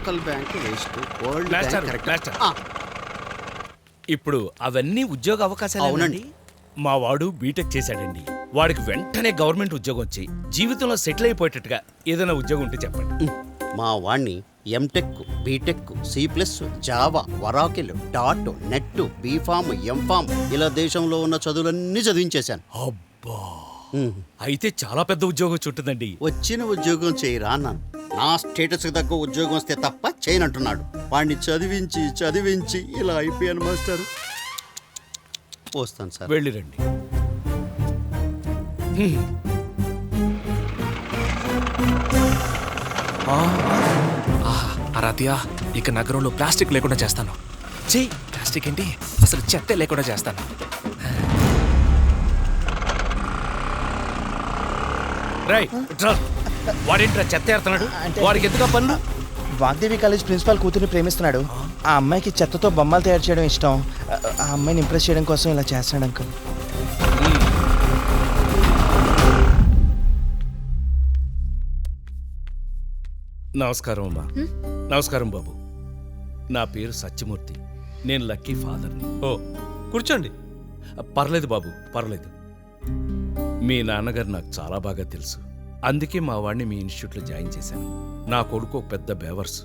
Local bank waste, world master, bank master. Correct. ఇప్పుడు అవన్నీ ఉద్యోగ అవకాశాలు అవునండి. మా వాడు బీటెక్ చేశాడండి. వాడికి వెంటనే గవర్నమెంట్ ఉద్యోగం వచ్చి జీవితంలో సెటిల్ అయిపోయేటట్టుగా ఏదైనా ఉద్యోగం ఉంటే చెప్పండి. మా వాణ్ణి MTech, BTech, C++, Java, Oracle, dot, net, BPharm, MPharm ఇలా దేశంలో ఉన్న చదువులన్నీ చదివించేశాను. అబ్బా, అయితే చాలా పెద్ద ఉద్యోగం చుట్టుందండి. వచ్చిన ఉద్యోగం చేయరా అన్నాను. నా స్టేటస్కి తగ్గ ఉద్యోగం వస్తే తప్ప చేయనంటున్నాడు. వాడిని చదివించి చదివించి ఇలా అయిపోయాను మాస్టర్. వస్తాను సార్. వెళ్ళిరండి. అరాధ్య, ఇక నగరంలో ప్లాస్టిక్ లేకుండా చేస్తాను. చెయ్యి, ప్లాస్టిక్ ఏంటి, అసలు చెత్తే లేకుండా చేస్తాను. రేయ్, ఇట్రా. వాడేంట్రా చెత్త ఏరుతున్నాడు? వాడికి ఎందుకు పనులు? వాగ్దేవి కాలేజ్ ప్రిన్సిపాల్ కూతుర్ని ప్రేమిస్తున్నాడు. ఆ అమ్మాయికి చెత్తతో బొమ్మలు తయారు చేయడం ఇష్టం. ఆ అమ్మాయిని ఇంప్రెస్ చేయడం కోసం ఇలా చేస్తాడు అంకుల్. నమస్కారం అమ్మా. నమస్కారం బాబు. నా పేరు సత్యమూర్తి. నేను లక్కీ ఫాదర్ని. ఓ, కూర్చోండి. పర్లేదు బాబు, పర్లేదు. మీ నాన్నగారు నాకు చాలా బాగా తెలుసు. అందుకే మా వాడిని మీ ఇన్స్టిట్యూట్లో జాయిన్ చేశాను. నా కొడుకు ఒక పెద్ద బేవర్స్.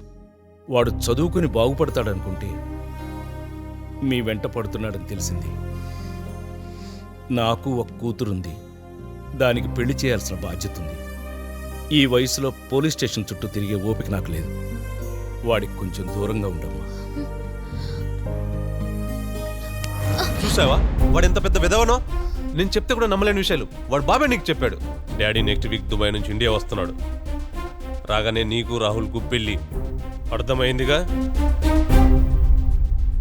వాడు చదువుకుని బాగుపడతాడనుకుంటే మీ వెంట పడుతున్నాడని తెలిసింది. నాకు ఒక కూతురుంది. దానికి పెళ్లి చేయాల్సిన బాధ్యత ఉంది. ఈ వయసులో పోలీస్ స్టేషన్ చుట్టూ తిరిగే ఓపిక నాకు లేదు. వాడికి కొంచెం దూరంగా ఉండమ్మా. చూసావా వాడు ఎంత పెద్ద విధవనో? నేను చెప్తే కూడా నమ్మలేని విషయాలు వాడు బాబాయ్ నీకు చెప్పాడు. డాడీ నెక్స్ట్ వీక్ దుబాయ్ నుంచి ఇండియా వస్తున్నాడు. రాగానే నీకు రాహుల్కు పెళ్ళి. అర్థమైందిగా?